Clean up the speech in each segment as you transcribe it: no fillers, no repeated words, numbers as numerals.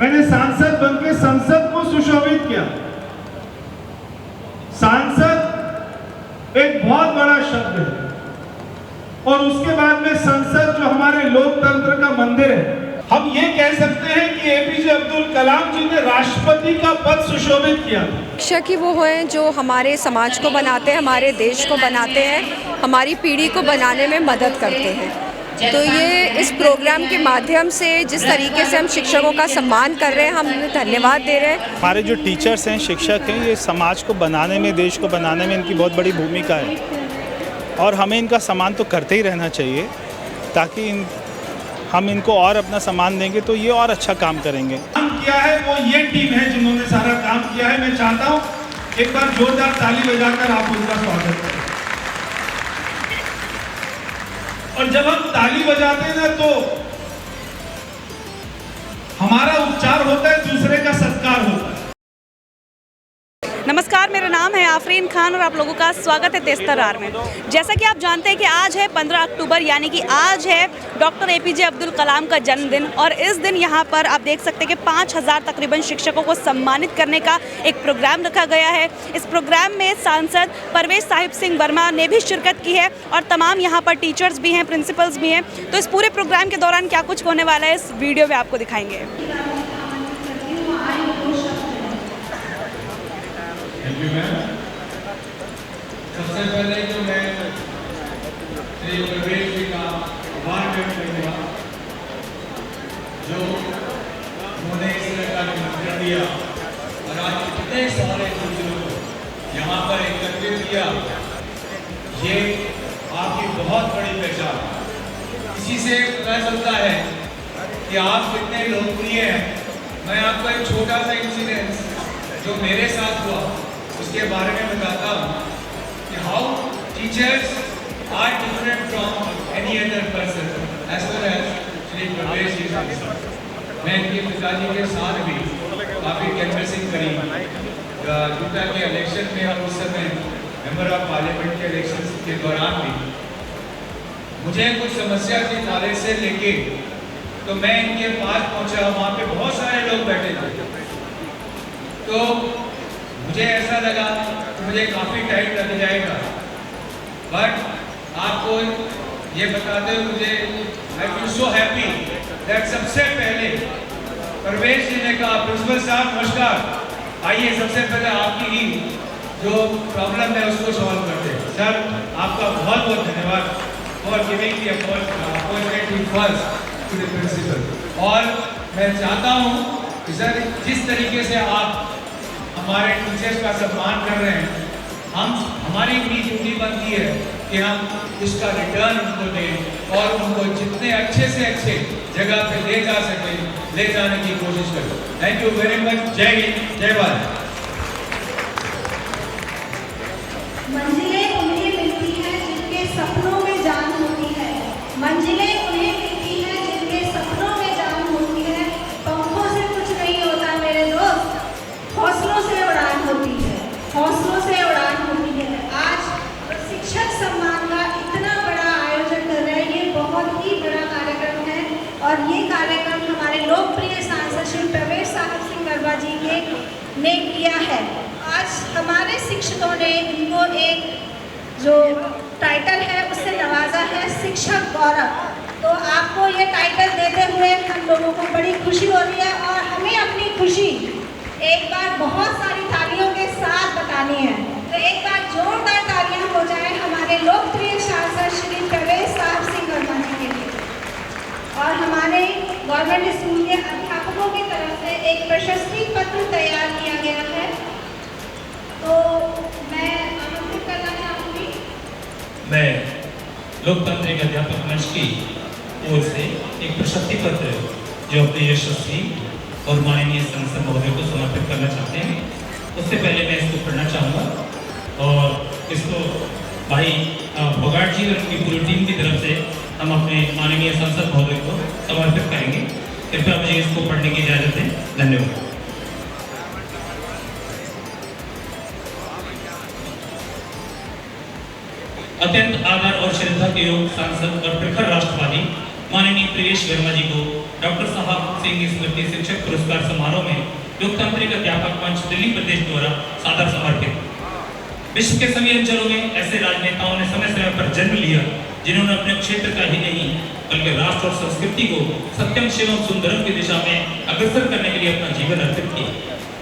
मैंने सांसद बनकर संसद को सुशोभित किया। सांसद एक बहुत बड़ा शब्द है और उसके बाद में संसद जो हमारे लोकतंत्र का मंदिर है। हम ये कह सकते हैं कि एपीजे अब्दुल कलाम जी ने राष्ट्रपति का पद सुशोभित किया। शिक्षक ही वो हैं जो हमारे समाज को बनाते हैं, हमारे देश को बनाते हैं, हमारी पीढ़ी को बनाने में मदद करते हैं। तो ये इस प्रोग्राम के माध्यम से जिस तरीके से हम शिक्षकों का सम्मान कर रहे हैं, हम उन्हें धन्यवाद दे रहे हैं। हमारे जो टीचर्स हैं, शिक्षक हैं, ये समाज को बनाने में, देश को बनाने में इनकी बहुत बड़ी भूमिका है और हमें इनका सम्मान तो करते ही रहना चाहिए ताकि हम इनको और अपना सम्मान देंगे तो ये और अच्छा काम करेंगे। काम किया है वो ये टीम है जिन्होंने सारा काम किया है। मैं चाहता हूँ एक बार जोरदार ताली बजाकर आप उनका स्वागत करें। और जब हम ताली बजाते हैं ना तो हमारा उपचार होता है, दूसरे का सत्कार होता है। नमस्कार, मेरा नाम है आफरीन खान और आप लोगों का स्वागत है तेज़तर्रार में। जैसा कि आप जानते हैं कि आज है 15 अक्टूबर, यानी कि आज है डॉक्टर एपीजे अब्दुल कलाम का जन्मदिन। और इस दिन यहाँ पर आप देख सकते हैं कि 5000 तकरीबन शिक्षकों को सम्मानित करने का एक प्रोग्राम रखा गया है। इस प्रोग्राम में सांसद परवेश साहिब सिंह वर्मा ने भी शिरकत की है और तमाम यहाँ पर टीचर्स भी हैं, प्रिंसिपल्स भी हैं। तो इस पूरे प्रोग्राम के दौरान क्या कुछ होने वाला है, इस वीडियो में आपको दिखाएंगे। सबसे पहले तो मैं श्री परवेश जी का आभार व्यक्त करूँगा जो उन्होंने इस तरह का निमंत्रण दिया और आज इतने सारे बुजुर्ग यहाँ पर एकत्रित किया। ये आपकी बहुत बड़ी पहचान। इसी से पता चलता है कि आप कितने लोकप्रिय हैं। मैं आपको एक छोटा सा इंसिडेंस जो मेरे साथ हुआ उसके बारे में बताता हूँ कि how teachers are different from any other person as well as Shri Parvesh ji. मैं इनके पिताजी के साथ भी काफ़ी कैनवसिंग करी। जूटा के इलेक्शन में हम उस समय मेंबर ऑफ पार्लियामेंट के इलेक्शन के दौरान भी मुझे कुछ समस्या थी कॉलेज से लेके, तो मैं इनके पास पहुंचा। वहाँ पे बहुत सारे लोग बैठे थे तो मुझे ऐसा लगा कि मुझे काफ़ी टाइम लग जाएगा, बट आपको ये बताते हुए मुझे I feel so happy that सबसे पहले परवेश जी ने कहा, प्रिंसिपल साहब नमस्कार, आइए सबसे पहले आपकी ही जो प्रॉब्लम है उसको सॉल्व करते हैं। सर आपका बहुत बहुत धन्यवाद for giving the opportunity first to the principal. और मैं चाहता हूँ कि सर जिस तरीके से आप हमारे टीचर्स का सम्मान कर रहे हैं, हमारी भी ड्यूटी बनती है कि हम इसका रिटर्न उनको दें और उनको जितने अच्छे से अच्छे जगह पे ले जा सके ले जाने की कोशिश करें। Thank you very much. जय हिंद, जय भारत। मंजिलें उन्हें मिलती हैं जिनके सपनों में जान होती है। मंजिलें उन्हें मिलती हैं जिनके सपनों में जान होती है। पंखों से कुछ नहीं होता मेरे दोस्त, हौसलों से उड़ान होती है, हौसलों से उड़ान होती है। आज शिक्षक सम्मान का इतना बड़ा आयोजन कर रहे हैं, ये बहुत ही बड़ा कार्यक्रम है और ये कार्यक्रम हमारे लोकप्रिय सांसद श्री परवेश साहिब सिंह वर्मा जी ने किया है। आज हमारे शिक्षकों ने इनको एक जो टाइटल है उससे नवाजा है, शिक्षक गौरव। तो आपको ये टाइटल देते हुए हम लोगों को बड़ी खुशी हो रही है और हमें अपनी खुशी एक बार बहुत सारी तालियों के साथ बतानी है। तो एक बार जोरदार तालियां हो जाए हमारे लोकप्रिय सांसद श्री परवेश साहिब सिंह वर्मा जी के लिए। और हमारे गवर्नमेंट स्कूल के अध्यापकों की तरफ से एक प्रशस्ति पत्र तैयार किया गया है, तो मैं आमंत्रित करना चाहूँगी। मैं लोकतांत्रिक अध्यापक मंच की ओर से एक प्रशस्ति पत्र जो अपने यशस्वी और माननीय संसद महोदय को समर्पित करना चाहते हैं, उससे पहले मैं इसको पढ़ना चाहूँगा और इसको भाई फोगाट जी और उनकी पूरी टीम की तरफ से हम अपने माननीय संसद महोदय को समर्पित करेंगे। कृपया मुझे इसको पढ़ने की इजाज़त दें। धन्यवाद। अत्यंत आदर और श्रद्धा के योग सांसद और प्रखर राष्ट्रवादी माननीय परवेश वर्मा जी को डॉक्टर साहब सिंह स्मृति शिक्षक पुरस्कार समारोह में लोकतांत्रिक अध्यापक मंच दिल्ली प्रदेश द्वारा सादर समर्पित। विश्व के सभी अंचलों में ऐसे राजनेताओं ने समय समय पर जन्म लिया जिन्होंने अपने क्षेत्र का ही नहीं बल्कि राष्ट्र और संस्कृति को सत्यम शिवम सुंदरम की दिशा में अग्रसर करने के लिए अपना जीवन अर्पित किया।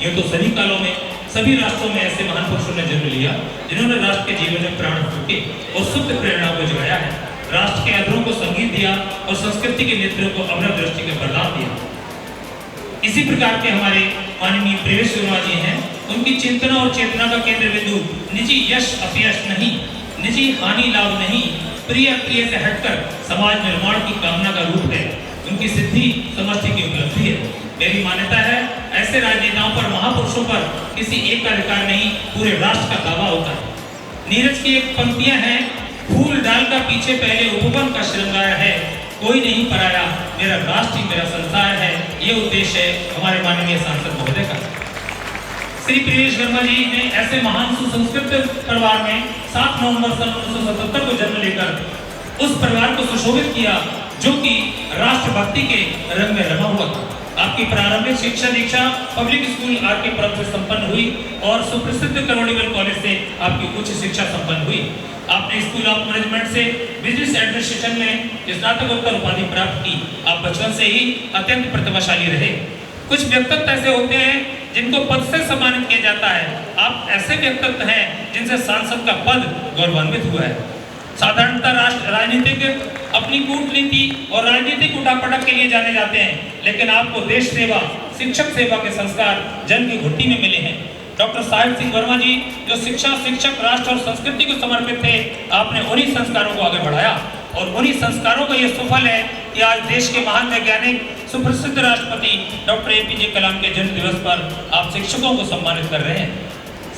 यूँ तो सभी कालों में सभी राष्ट्रों में ऐसे महान पुरुषों ने जन्म लिया जिन्होंने राष्ट्र के जीवन में प्राण फूके और शुद्ध प्रेरणा को जगाया है, राष्ट्र के अधरों को संगीत दिया और संस्कृति के नेत्रों को अमर दृष्टि का वरदान दिया। इसी प्रकार के हमारे माननीय प्रेमेश वर्मा जी हैं। उनकी चिंतना और चेतना का केंद्र बिंदु निजी यश अपयश नहीं, निजी हानि लाभ नहीं, प्रिय प्रिय से हटकर समाज निर्माण की कामना का रूप है। उनकी सिद्धि समष्टि की उपलब्धि है। मेरी मान्यता है ऐसे राजनेताओं पर, महापुरुषों पर किसी एक का अधिकार नहीं, पूरे राष्ट्र का दावा होता है। नीरज की एक पंक्तियां हैं, फूल डाल का पीछे पहले उपवन का श्रृंगार है, कोई नहीं पराया, मेरा राष्ट्र ही मेरा संसार है। ये उद्देश्य है हमारे माननीय सांसद महोदय का। श्री प्रेमेश वर्मा जी ने ऐसे महान सुसंस्कृत परिवार में 7 नवंबर सन 1977 को जन्म लेकर उस परिवार को सुशोभित किया जो कि राष्ट्रभक्ति के रंग में रमा हुआ था। आपकी प्रारंभिक शिक्षा दीक्षा पब्लिक स्कूल आर के पुरम से संपन्न हुई और सुप्रसिद्ध करोड़ीगल कॉलेज से आपकी उच्च शिक्षा संपन्न हुई। आपने स्कूल ऑफ मैनेजमेंट से बिजनेस एडमिनिस्ट्रेशन में स्नातकोत्तर उपाधि प्राप्त की। आप बचपन से ही अत्यंत प्रतिभाशाली रहे। कुछ व्यक्तित्व ऐसे होते हैं जिनको पद से सम्मानित किया जाता है। आप ऐसे व्यक्तित्व हैं जिनसे सांसद का पद गौरवान्वित हुआ है। साधारणतः राजनीतिक अपनी कूटनीति और राजनीतिक उठापटक के लिए जाने जाते हैं, लेकिन आपको देश सेवा, शिक्षक सेवा के संस्कार जन की घुट्टी में मिले हैं। डॉक्टर साहिब सिंह वर्मा जी जो शिक्षा, शिक्षक, राष्ट्र और संस्कृति को समर्पित थे, आपने उन्हीं संस्कारों को आगे बढ़ाया और उन्हीं संस्कारों का ये सुफल है कि आज देश के महान वैज्ञानिक, सुप्रसिद्ध राष्ट्रपति डॉक्टर एपीजे कलाम के जन्म दिवस पर आप शिक्षकों को सम्मानित कर रहे हैं।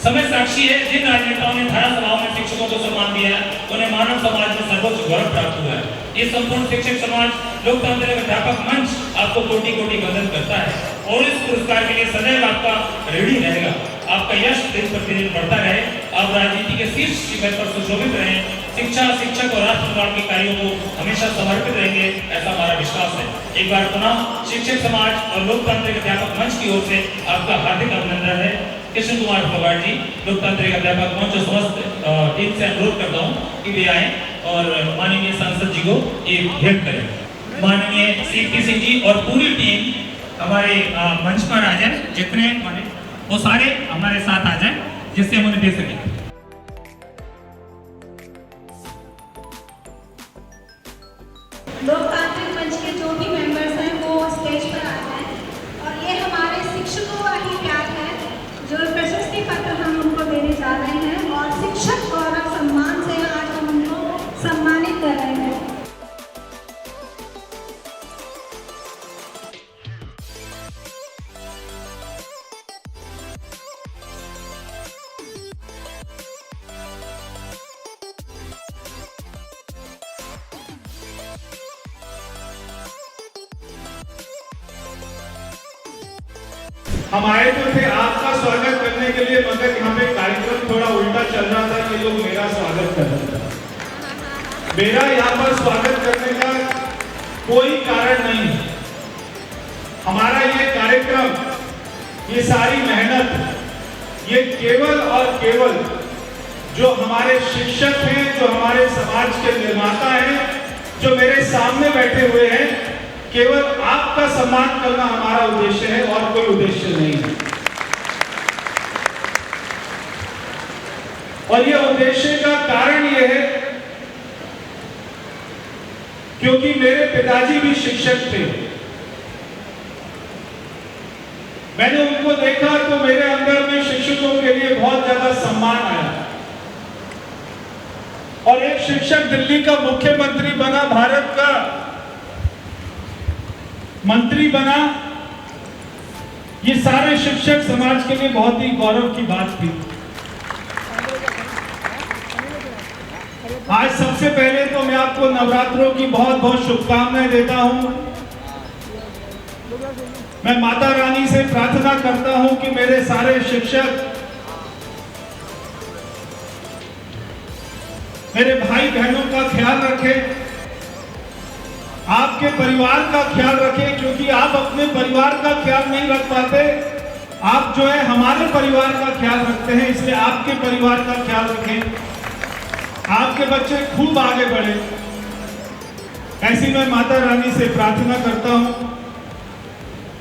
समय साक्षी है, जिन राजनेताओं ने धारा सभाओं में शिक्षकों को सम्मान दिया है उन्हें मानव समाज में सर्वोच्च गौरव प्राप्त हुआ है। ये संपूर्ण शिक्षक समाज, लोकतांत्रिक अध्यापक मंच आपको कोटि कोटि वंदन करता है और इस पुरस्कार के लिए सदैव आपका ऋणी रहेगा। आपका यश दिन प्रतिदिन बढ़ता रहे, आप राजनीति के शीर्ष शिखर पर सुशोभित रहें, शिक्षा, शिक्षक और राष्ट्र निर्माण के कार्यों को हमेशा समर्पित रहेंगे, ऐसा हमारा विश्वास है। एक बार पुनः शिक्षक समाज और लोकतांत्रिक अध्यापक मंच की ओर से आपका हार्दिक अभिनंदन है। कृष्ण कुमार पवार जी, लोकतांत्रिक अध्यापक मंच और समस्त टीम से अनुरोध करता हूँ कि वे आए और माननीय सांसद जी को ये भेंट करें। माननीय सीपी सिंह जी और पूरी टीम हमारे मंच पर आ जाए, जितने माने वो सारे हमारे साथ आ जाए जिससे हम उन्हें दे सकें। लोकतांत्रिक मंच के जो भी मेंबर्स हैं वो स्टेज पर आ जाएं और ये हमारे शिक्षकों का ही प्यार है जो प्रशस्ति पत्र हम उनको देने जा रहे हैं और शिक्षक गौरव सम्मान से आज हम उनको सम्मानित कर रहे हैं। हम आए तो थे आपका स्वागत करने के लिए, मगर यहाँ पे कार्यक्रम थोड़ा उल्टा चल रहा था कि लोग मेरा स्वागत कर रहे थे। मेरा यहाँ पर स्वागत करने का कोई कारण नहीं है। हमारा ये कार्यक्रम, ये सारी मेहनत, ये केवल और केवल जो हमारे शिक्षक हैं, जो हमारे समाज के निर्माता हैं, जो मेरे सामने बैठे हुए हैं, केवल आपका सम्मान करना हमारा उद्देश्य है और कोई उद्देश्य नहीं है। और यह उद्देश्य का कारण यह है क्योंकि मेरे पिताजी भी शिक्षक थे। मैंने उनको देखा तो मेरे अंदर में शिक्षकों के लिए बहुत ज्यादा सम्मान आया और एक शिक्षक दिल्ली का मुख्यमंत्री बना, भारत का मंत्री बना, ये सारे शिक्षक समाज के लिए बहुत ही गौरव की बात थी। आज सबसे पहले तो मैं आपको नवरात्रों की बहुत बहुत शुभकामनाएं देता हूं। मैं माता रानी से प्रार्थना करता हूं कि मेरे सारे शिक्षक, मेरे भाई बहनों का ख्याल रखें आपके परिवार का ख्याल रखें, क्योंकि आप अपने परिवार का ख्याल नहीं रख पाते। आप जो है हमारे परिवार का ख्याल रखते हैं, इसलिए आपके परिवार का ख्याल रखें। आपके बच्चे खूब आगे बढ़े, ऐसी मैं माता रानी से प्रार्थना करता हूं।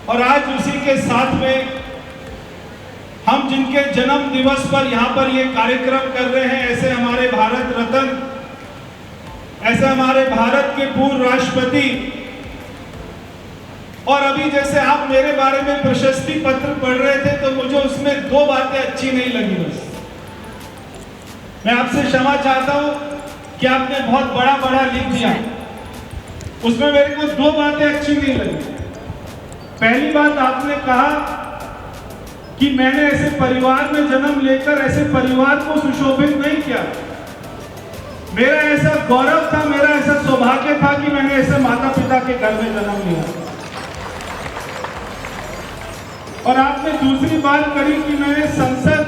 और आज उसी के साथ में हम जिनके जन्म दिवस पर यहाँ पर ये कार्यक्रम कर रहे हैं, ऐसे हमारे भारत रत्न, ऐसे हमारे भारत के पूर्व राष्ट्रपति, और अभी जैसे आप मेरे बारे में प्रशस्ति पत्र पढ़ रहे थे तो मुझे उसमें दो बातें अच्छी नहीं लगी। बस मैं आपसे क्षमा चाहता हूं कि आपने बहुत बड़ा बड़ा लिख दिया, उसमें मेरे को दो बातें अच्छी नहीं लगी। पहली बात, आपने कहा कि मैंने ऐसे परिवार में जन्म लेकर ऐसे परिवार को सुशोभित नहीं किया। मेरा ऐसा गौरव था, मेरा ऐसा सौभाग्य था कि मैंने ऐसे माता पिता के घर में जन्म लिया। और आपने दूसरी बात करी कि मैंने सांसद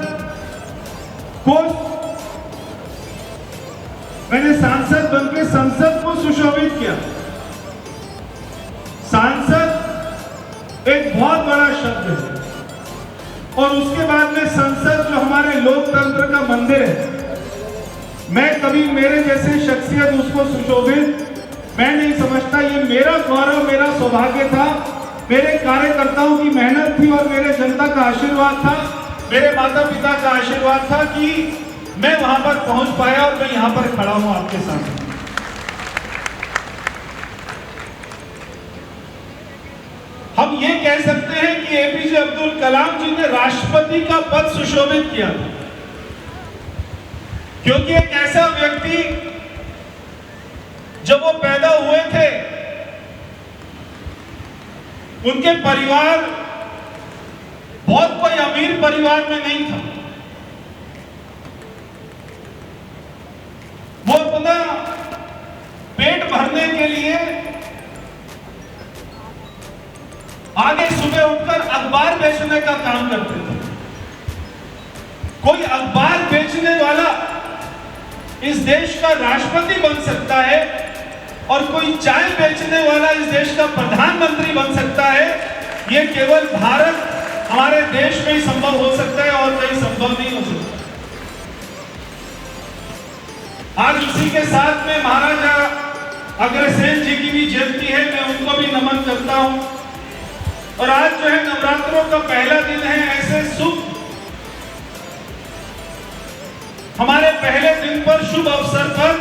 बनकर संसद को सुशोभित किया। सांसद एक बहुत बड़ा शब्द है, और उसके बाद में संसद जो हमारे लोकतंत्र का मंदिर है, मैं कभी मेरे जैसे शख्सियत उसको सुशोभित मैं नहीं समझता। ये मेरा गौरव, मेरा सौभाग्य था, मेरे कार्यकर्ताओं की मेहनत थी और मेरे जनता का आशीर्वाद था, मेरे माता पिता का आशीर्वाद था कि मैं वहां पर पहुंच पाया और मैं यहां पर खड़ा हूं आपके सामने। हम ये कह सकते हैं कि एपीजे अब्दुल कलाम जी ने राष्ट्रपति का पद सुशोभित किया था, क्योंकि एक ऐसा व्यक्ति जब वो पैदा हुए थे, उनके परिवार बहुत कोई अमीर परिवार में नहीं था। वो अपना पेट भरने के लिए आगे सुबह उठकर अखबार बेचने का काम करते थे। कोई अखबार बेचने वाला इस देश का राष्ट्रपति बन सकता है और कोई चाय बेचने वाला इस देश का प्रधानमंत्री बन सकता है। ये केवल भारत हमारे देश में ही संभव हो सकता है और कहीं संभव नहीं हो सकता। आज उसी के साथ में महाराजा अग्रसेन जी की भी जयंती है, मैं उनको भी नमन करता हूं। और आज जो है नवरात्रों का पहला दिन है, ऐसे शुभ हमारे पहले दिन पर शुभ अवसर पर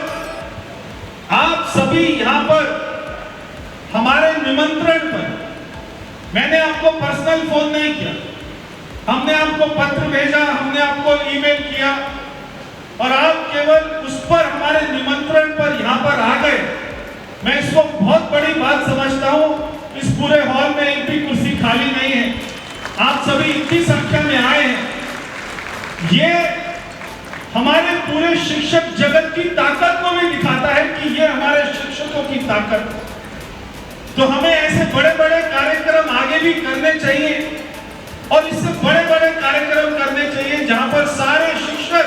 आप सभी यहां पर हमारे निमंत्रण पर, मैंने आपको पर्सनल फोन नहीं किया, हमने आपको पत्र भेजा, हमने आपको ईमेल किया और आप केवल उस पर हमारे निमंत्रण पर यहां पर आ गए। मैं इसको बहुत बड़ी बात समझता हूं। इस पूरे हॉल में एक भी कुर्सी खाली नहीं है, आप सभी इतनी संख्या में आए हैं। ये हमारे पूरे शिक्षक जगत की ताकत को भी दिखाता है कि ये हमारे शिक्षकों की ताकत। तो हमें ऐसे बड़े बड़े कार्यक्रम आगे भी करने चाहिए और इससे बड़े बड़े कार्यक्रम करने चाहिए जहां पर सारे शिक्षक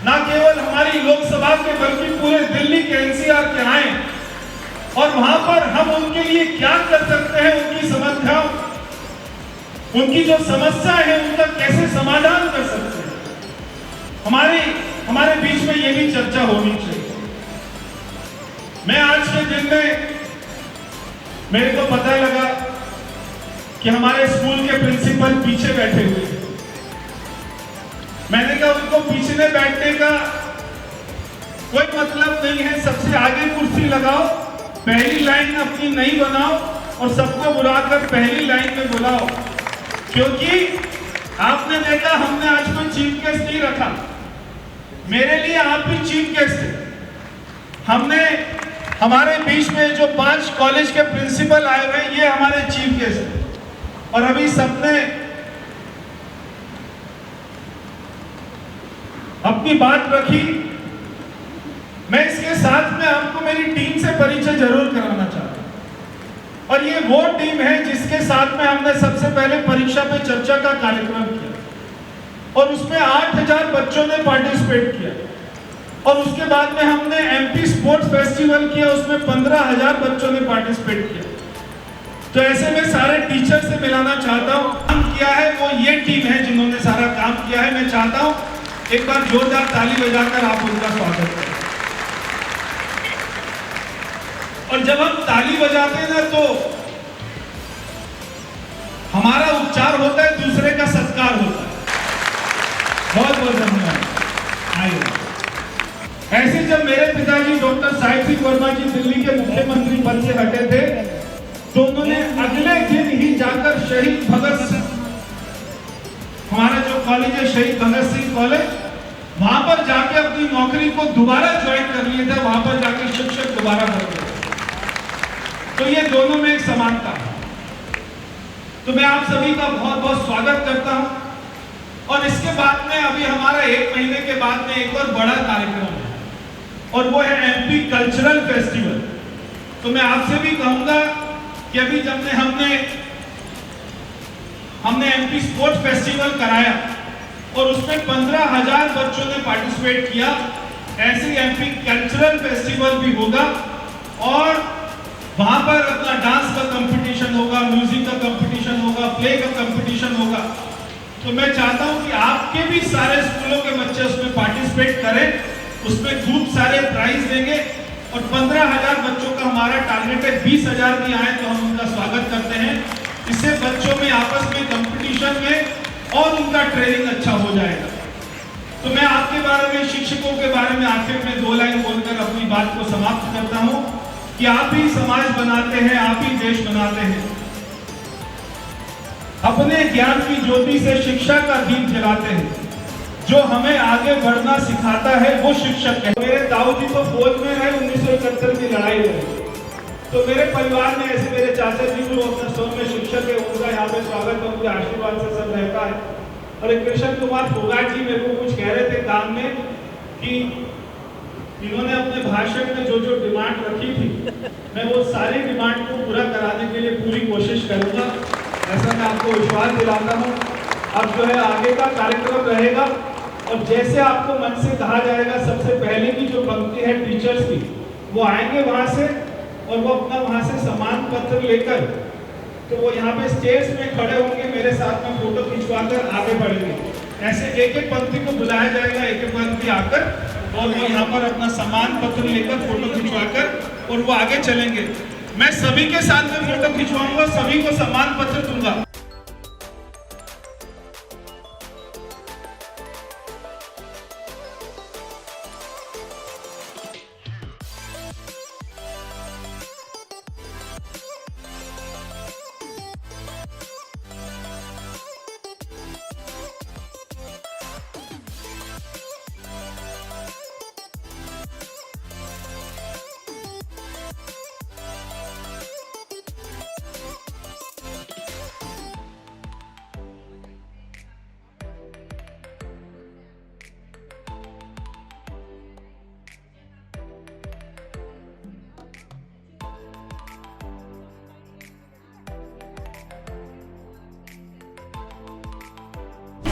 ना केवल हमारी लोकसभा के बल्कि पूरे दिल्ली के एनसीआर के आए और वहां पर हम उनके लिए क्या कर सकते हैं, उनकी समस्याओं, उनकी जो समस्या है उनका कैसे समाधान कर सकते हैं, हमारे बीच में ये भी चर्चा होनी चाहिए। मैं आज के दिन में मेरे को पता लगा कि हमारे स्कूल के प्रिंसिपल पीछे बैठे हुए हैं। मैंने कहा उनको पीछे बैठने का कोई मतलब नहीं है, सबसे आगे कुर्सी लगाओ, पहली लाइन अपनी नहीं बनाओ और सबको बुलाकर पहली लाइन में बुलाओ। क्योंकि आपने देखा हमने आज कोई चीफ गेस्ट नहीं रखा, मेरे लिए आप भी चीफ गेस्ट हैं। हमने हमारे बीच में जो 5 कॉलेज के प्रिंसिपल आए हुए ये हमारे चीफ गेस्ट हैं और अभी सबने अपनी बात रखी। मैं इसके साथ में आपको मेरी टीम से परिचय जरूर कराना चाहता हूं और ये वो टीम है जिसके साथ में हमने सबसे पहले परीक्षा पे चर्चा का कार्यक्रम किया और उसमें 8000 बच्चों ने पार्टिसिपेट किया। और उसके बाद में हमने एमपी स्पोर्ट्स फेस्टिवल किया, उसमें 15,000 बच्चों ने पार्टिसिपेट किया। तो ऐसे में सारे टीचर से मिलाना चाहता हूँ। काम किया है वो ये टीम है जिन्होंने सारा काम किया है। मैं चाहता हूँ एक बार जोरदार ताली बजाकर आप उनका स्वागत करें। और जब हम ताली बजाते हैं ना तो हमारा उपचार होता है, दूसरे का सत्कार होता है। बहुत बहुत धन्यवाद। आइए। ऐसे जब मेरे पिताजी डॉक्टर साहिब सिंह वर्मा जी दिल्ली के मुख्यमंत्री पद से हटे थे तो उन्होंने अगले दिन ही जाकर शहीद भगत सिंह, हमारा जो कॉलेज है शहीद भगत सिंह कॉलेज, वहां पर जाके अपनी नौकरी को दोबारा ज्वाइन कर लिया था। वहां पर जाके शिक्षक दोबारा बन गए। तो ये दोनों में एक समानता है। तो मैं आप सभी का बहुत बहुत स्वागत करता हूं। और इसके बाद में अभी हमारा 1 महीने के बाद में एक और बड़ा कार्यक्रम है और वो है एमपी कल्चरल फेस्टिवल। तो मैं आपसे भी कहूंगा कि अभी जब हमने एमपी स्पोर्ट्स फेस्टिवल कराया और उसमें 15,000 बच्चों ने पार्टिसिपेट किया, ऐसे एमपी कल्चरल फेस्टिवल भी होगा और वहां पर अपना डांस का कंपटीशन होगा, म्यूजिक का कंपटीशन होगा, प्ले का कंपटीशन होगा। तो मैं चाहता हूं कि आपके भी सारे स्कूलों के बच्चे उसमें पार्टिसिपेट करें। उसमें खूब सारे प्राइज देंगे और 15,000 बच्चों का हमारा टारगेट है। 20,000 भी आए तो हम उनका स्वागत करते हैं। इससे बच्चों में आपस में कंपटीशन में और उनका ट्रेनिंग अच्छा हो जाएगा। तो मैं आपके बारे में, शिक्षकों के बारे में आखिर में 2 लाइन बोलकर अपनी बात को समाप्त करता हूं कि आप ही समाज बनाते हैं, आप ही देश बनाते हैं। अपने ज्ञान की ज्योति से शिक्षा का दीप जलाते हैं। जो हमें आगे बढ़ना सिखाता है वो शिक्षक है। मेरे दाऊ जी तो फौज में रहे, 1971 की लड़ाई लड़ी। तो मेरे परिवार में ऐसे मेरे चाचा जी जो अपने स्कूल में शिक्षक है, उनका यहाँ पे स्वागत उनके आशीर्वाद से सब रहता है। और एक कृष्ण कुमार फोगाट जी मेरे को कुछ कह रहे थे काम में कि इन्होंने अपने भाषण में जो जो डिमांड रखी थी, मैं वो सारी डिमांड को पूरा कराने के लिए पूरी कोशिश करूंगा। ऐसा मैं आपको विश्वास दिलाता हूँ। अब जो है आगे का कार्यक्रम रहेगा और जैसे आपको मन से कहा जाएगा, सबसे पहले की जो पंक्ति है टीचर्स की, वो आएंगे वहां से और वो अपना वहां से सम्मान पत्र लेकर तो वो यहाँ पे स्टेज में खड़े होंगे, मेरे साथ में फोटो खिंचवाकर आगे बढ़ेंगे। ऐसे एक एक पंक्ति को बुलाया जाएगा, एक एक पंक्ति आकर और वो यहाँ पर अपना सम्मान पत्र लेकर फोटो खिंचवाकर और वो आगे चलेंगे। मैं सभी के साथ में फोटो खिंचवाऊंगा, सभी को सम्मान पत्र दूंगा।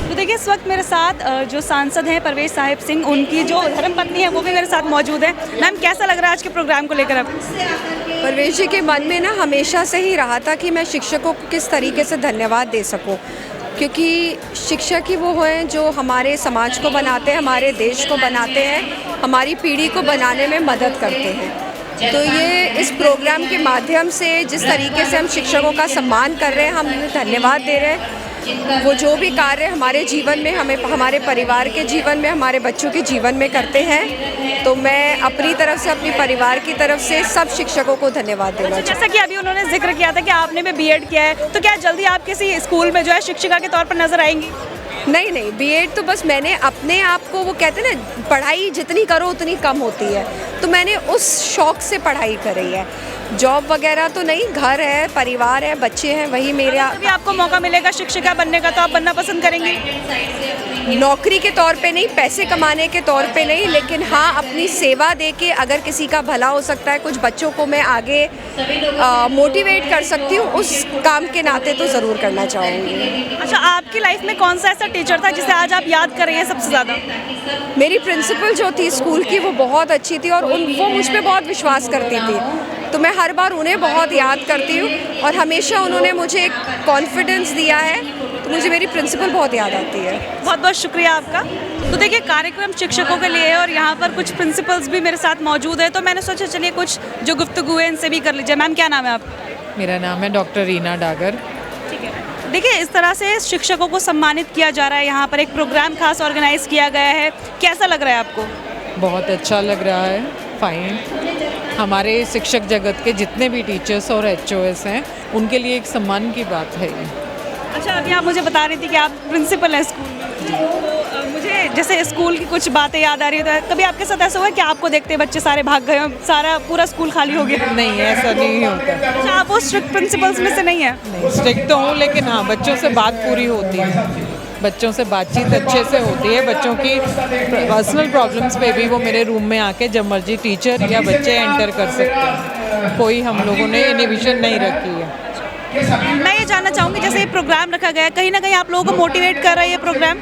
तो देखिए इस वक्त मेरे साथ जो सांसद हैं परवेश साहिब सिंह, उनकी जो धर्मपत्नी है वो भी मेरे साथ मौजूद है। मैम कैसा लग रहा है आज के प्रोग्राम को लेकर? अब परवेश जी के मन में ना हमेशा से ही रहा था कि मैं शिक्षकों को किस तरीके से धन्यवाद दे सकूं, क्योंकि शिक्षक ही वो हैं जो हमारे समाज को बनाते हैं, हमारे देश को बनाते हैं, हमारी पीढ़ी को बनाने में मदद करते हैं। तो ये इस प्रोग्राम के माध्यम से जिस तरीके से हम शिक्षकों का सम्मान कर रहे हैं, हम उन्हें धन्यवाद दे रहे हैं। वो जो भी कार्य हमारे जीवन में, हमें, हमारे परिवार के जीवन में, हमारे बच्चों के जीवन में करते हैं, तो मैं अपनी तरफ से, अपने परिवार की तरफ से सब शिक्षकों को धन्यवाद देना चाहती हूँ। जैसा कि अभी उन्होंने जिक्र किया था कि आपने भी बीएड किया है, तो क्या जल्दी आप किसी स्कूल में जो है शिक्षिका के तौर पर नजर आएंगी? नहीं, बीएड तो बस मैंने अपने आप को, वो कहते हैं ना, पढ़ाई जितनी करो उतनी कम होती है, तो मैंने उस शौक़ से पढ़ाई करी है। जॉब वगैरह तो नहीं, घर है, परिवार है, बच्चे हैं, वही मेरे। अभी आपको मौका मिलेगा शिक्षिका बनने का तो आप बनना पसंद करेंगी? नौकरी के तौर पे नहीं, पैसे कमाने के तौर पे नहीं, लेकिन हाँ अपनी सेवा दे के अगर किसी का भला हो सकता है, कुछ बच्चों को मैं आगे मोटिवेट कर सकती हूँ, उस काम के नाते तो ज़रूर करना चाहूँगी। अच्छा, आपकी लाइफ में कौन सा ऐसा टीचर था जिसे आज आप याद कर रही हैं सबसे ज़्यादा? मेरी प्रिंसिपल जो थी स्कूल की, वो बहुत अच्छी थी और वो मुझ पर बहुत विश्वास करती थी, तो मैं हर बार उन्हें बहुत याद करती हूँ और हमेशा उन्होंने मुझे एक कॉन्फिडेंस दिया है, तो मुझे मेरी प्रिंसिपल बहुत याद आती है। बहुत बहुत शुक्रिया आपका। तो देखिए, कार्यक्रम शिक्षकों के लिए है और यहाँ पर कुछ प्रिंसिपल्स भी मेरे साथ मौजूद है, तो मैंने सोचा चलिए कुछ जो गुफ्तगू है इनसे भी कर लीजिए। मैम, क्या नाम है आपका? मेरा नाम है डॉक्टर रीना डागर। ठीक है। देखिए, इस तरह से शिक्षकों को सम्मानित किया जा रहा है, यहाँ पर एक प्रोग्राम खास ऑर्गेनाइज किया गया है, कैसा लग रहा है आपको? बहुत अच्छा लग रहा है, फाइन। हमारे शिक्षक जगत के जितने भी टीचर्स और HOS हैं, उनके लिए एक सम्मान की बात है ये। अच्छा, अभी आप मुझे बता रही थी कि आप प्रिंसिपल हैं स्कूल में, तो मुझे जैसे स्कूल की कुछ बातें याद आ रही है, तो कभी आपके साथ ऐसा हुआ है कि आपको देखते बच्चे सारे भाग गए, सारा पूरा स्कूल खाली हो गया? नहीं, ऐसा नहीं होता। अच्छा, आप वो स्ट्रिक्ट प्रिंसिपल्स में से नहीं है? नहीं, स्ट्रिक्ट तो हूँ, लेकिन हाँ बच्चों से बात पूरी होती है, बच्चों से बातचीत अच्छे से होती है। बच्चों की पर्सनल प्रॉब्लम्स पे भी वो मेरे रूम में आके जब मर्जी टीचर या बच्चे एंटर कर सकते हैं, कोई हम लोगों ने इनहिबिशन नहीं रखी है। मैं ये जानना चाहूँगी, जैसे ये प्रोग्राम रखा गया है, कहीं ना कहीं आप लोगों को मोटिवेट कर रहा है ये प्रोग्राम?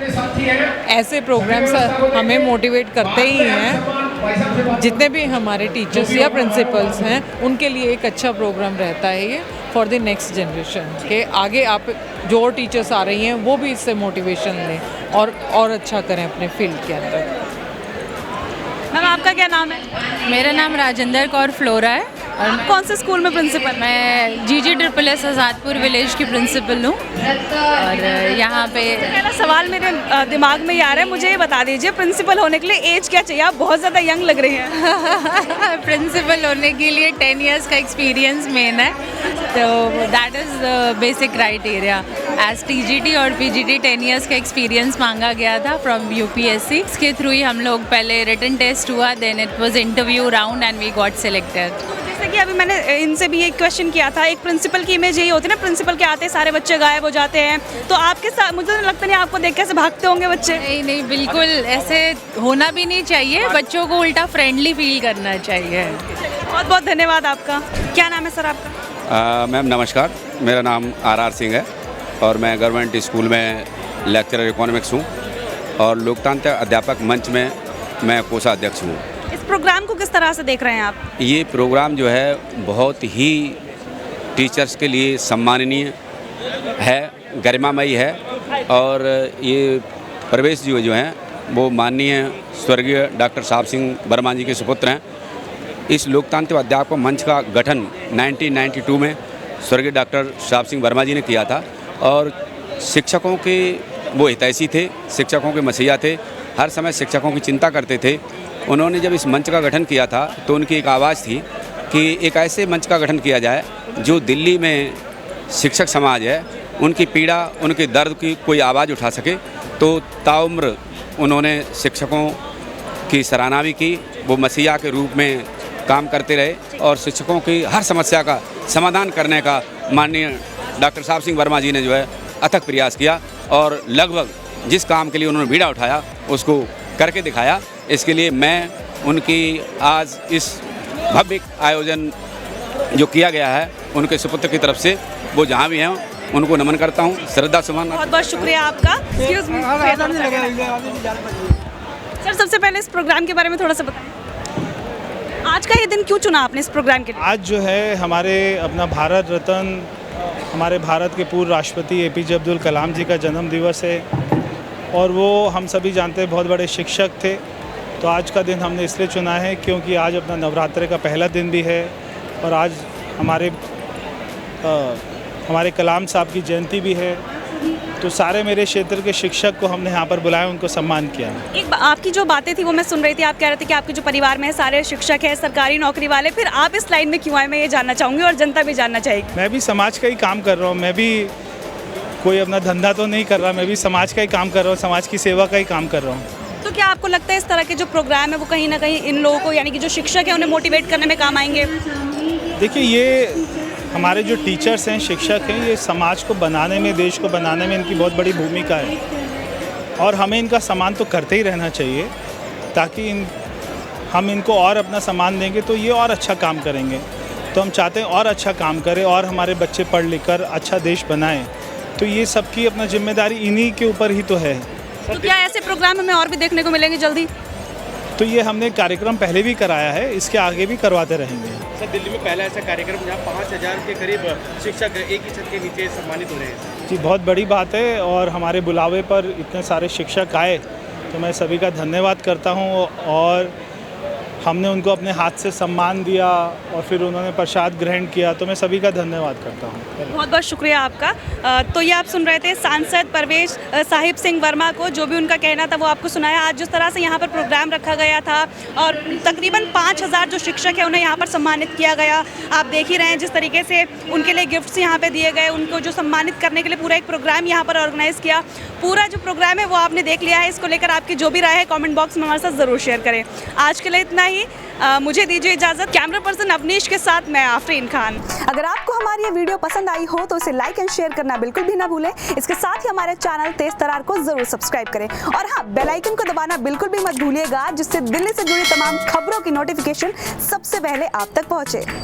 ऐसे प्रोग्राम्स हमें मोटिवेट करते ही हैं। जितने भी हमारे टीचर्स या प्रिंसिपल्स हैं, उनके लिए एक अच्छा प्रोग्राम रहता है ये फॉर द नेक्स्ट जनरेशन, के आगे आप जो और टीचर्स आ रही हैं वो भी इससे मोटिवेशन लें और अच्छा करें अपने फील्ड के अंदर। मैम, आपका क्या नाम है? मेरा नाम राजेंद्र कौर फ्लोरा है और आप कौन से स्कूल में प्रिंसिपल? मैं GG आज़ादपुर विलेज की प्रिंसिपल हूँ और यहाँ पे पहला सवाल मेरे दिमाग में ये आ रहा है, मुझे ये बता दीजिए प्रिंसिपल होने के लिए एज क्या चाहिए? आप बहुत ज़्यादा यंग लग रही हैं। प्रिंसिपल होने के लिए 10 इयर्स का एक्सपीरियंस मेन है, तो that is the basic criteria. As TGT और PGT 10 इयर्स का एक्सपीरियंस मांगा गया था फ्रॉम UPSC। इसके थ्रू ही हम लोग पहले रिटन टेस्ट हुआ, then it was interview round and we got selected. जैसे कि अभी मैंने इनसे भी एक क्वेश्चन किया था, एक प्रिंसिपल की इमेज यही होती है ना, प्रिंसिपल के आते सारे बच्चे गायब हो जाते हैं, तो आपके साथ मुझे तो लगता नहीं आपको देख के ऐसे भागते होंगे बच्चे? नहीं नहीं, बिल्कुल ऐसे होना भी नहीं चाहिए, बच्चों को उल्टा फ्रेंडली फील करना चाहिए। बहुत बहुत धन्यवाद आपका। क्या नाम है सर आपका? मैम नमस्कार, मेरा नाम RR सिंह है और मैं गवर्नमेंट स्कूल में लेक्चरर इकोनॉमिक्स हूँ और लोकतांत्रिक अध्यापक मंच में मैं कोषाध्यक्ष हूँ। इस प्रोग्राम को किस तरह से देख रहे हैं आप? ये प्रोग्राम जो है बहुत ही टीचर्स के लिए सम्माननीय है, गरिमामयी है और ये प्रवेश जी जो हैं वो माननीय स्वर्गीय डॉक्टर साहब सिंह वर्मा जी के सुपुत्र हैं। इस लोकतांत्रिक अध्यापक मंच का गठन 1992 में स्वर्गीय डॉक्टर साहब सिंह वर्मा जी ने किया था और शिक्षकों के वो हितैषी थे, शिक्षकों के मसीहा थे, हर समय शिक्षकों की चिंता करते थे। उन्होंने जब इस मंच का गठन किया था तो उनकी एक आवाज़ थी कि एक ऐसे मंच का गठन किया जाए जो दिल्ली में शिक्षक समाज है उनकी पीड़ा, उनके दर्द की कोई आवाज़ उठा सके। तो ताउम्र उन्होंने शिक्षकों की सराहना भी की, वो मसीहा के रूप में काम करते रहे और शिक्षकों की हर समस्या का समाधान करने का माननीय डॉक्टर साहब सिंह वर्मा जी ने जो है अथक प्रयास किया और लगभग जिस काम के लिए उन्होंने बीड़ा उठाया उसको करके दिखाया। इसके लिए मैं उनकी आज इस भव्य आयोजन जो किया गया है उनके सुपुत्र की तरफ से वो जहाँ भी हैं उनको नमन करता हूँ, श्रद्धा सुमन। बहुत बहुत शुक्रिया आपका। एक्सक्यूज मी सर, सबसे पहले इस प्रोग्राम के बारे में थोड़ा सा बताएं। आज का ये दिन क्यों चुना आपने इस प्रोग्राम के लिए? आज जो है हमारे अपना भारत रत्न, हमारे भारत के पूर्व राष्ट्रपति APJ अब्दुल कलाम जी का जन्म दिवस है और वो हम सभी जानते हैं बहुत बड़े शिक्षक थे। तो आज का दिन हमने इसलिए चुना है क्योंकि आज अपना नवरात्रि का पहला दिन भी है और आज हमारे कलाम साहब की जयंती भी है। तो सारे मेरे क्षेत्र के शिक्षक को हमने यहाँ पर बुलाया, उनको सम्मान किया। एक आपकी जो बातें थी वो मैं सुन रही थी, आप कह रहे थे कि आपके जो परिवार में है सारे शिक्षक हैं, सरकारी नौकरी वाले, फिर आप इस लाइन में क्यों आए? मैं ये जानना चाहूँगी और जनता भी जानना चाहेगी। मैं भी समाज का ही काम कर रहा हूँ, मैं भी कोई अपना धंधा तो नहीं कर रहा, मैं भी समाज का ही काम कर रहा हूँ, समाज की सेवा का ही काम कर रहा हूँ। तो क्या आपको लगता है इस तरह के जो प्रोग्राम है वो कहीं ना कहीं इन लोगों को, यानी कि जो शिक्षक है, उन्हें मोटिवेट करने में काम आएंगे? देखिए, ये हमारे जो टीचर्स हैं, शिक्षक हैं, ये समाज को बनाने में, देश को बनाने में इनकी बहुत बड़ी भूमिका है और हमें इनका सम्मान तो करते ही रहना चाहिए ताकि हम इनको और अपना सम्मान देंगे तो ये और अच्छा काम करेंगे। तो हम चाहते हैं और अच्छा काम करें और हमारे बच्चे पढ़ लिख कर अच्छा देश बनाएं। तो ये सबकी अपना जिम्मेदारी इन्हीं के ऊपर ही तो है। तो क्या ऐसे प्रोग्राम हमें और भी देखने को मिलेंगे जल्दी? तो ये हमने कार्यक्रम पहले भी कराया है, इसके आगे भी करवाते रहेंगे। सर, दिल्ली में पहला ऐसा कार्यक्रम जहाँ 5000 के करीब शिक्षक एक ही छत के नीचे सम्मानित हो रहे हैं। जी, बहुत बड़ी बात है और हमारे बुलावे पर इतने सारे शिक्षक आए तो मैं सभी का धन्यवाद करता हूँ और हमने उनको अपने हाथ से सम्मान दिया और फिर उन्होंने प्रसाद ग्रहण किया, तो मैं सभी का धन्यवाद करता हूँ। बहुत बहुत शुक्रिया आपका। तो ये आप सुन रहे थे सांसद परवेश साहिब सिंह वर्मा को, जो भी उनका कहना था वो आपको सुनाया। आज जिस तरह से यहाँ पर प्रोग्राम रखा गया था और तकरीबन 5000 जो शिक्षक हैं उन्हें यहाँ पर सम्मानित किया गया। आप देख ही रहे हैं जिस तरीके से उनके लिए गिफ्ट्स यहाँ पे दिए गए, उनको जो सम्मानित करने के लिए पूरा एक प्रोग्राम यहाँ पर ऑर्गेनाइज़ किया। पूरा जो प्रोग्राम है वो आपने देख लिया है। इसको लेकर आपकी जो भी राय है कमेंट बॉक्स में हमारे साथ ज़रूर शेयर करें। आज के लिए इतना ही, मुझे दीजिए इजाज़त। कैमरा पर्सन अवनीश के साथ मैं आफरीन खान। अगर आपको हमारी ये वीडियो पसंद आई हो तो इसे लाइक एंड शेयर करना बिल्कुल भी ना भूलें। इसके साथ ही हमारे चैनल तेज तरार को जरूर सब्सक्राइब करें और हाँ, बेल आइकन को दबाना बिल्कुल भी मत भूलिएगा, जिससे दिल्ली से जुड़ी तमाम खबरों की नोटिफिकेशन सबसे पहले आप तक पहुंचे।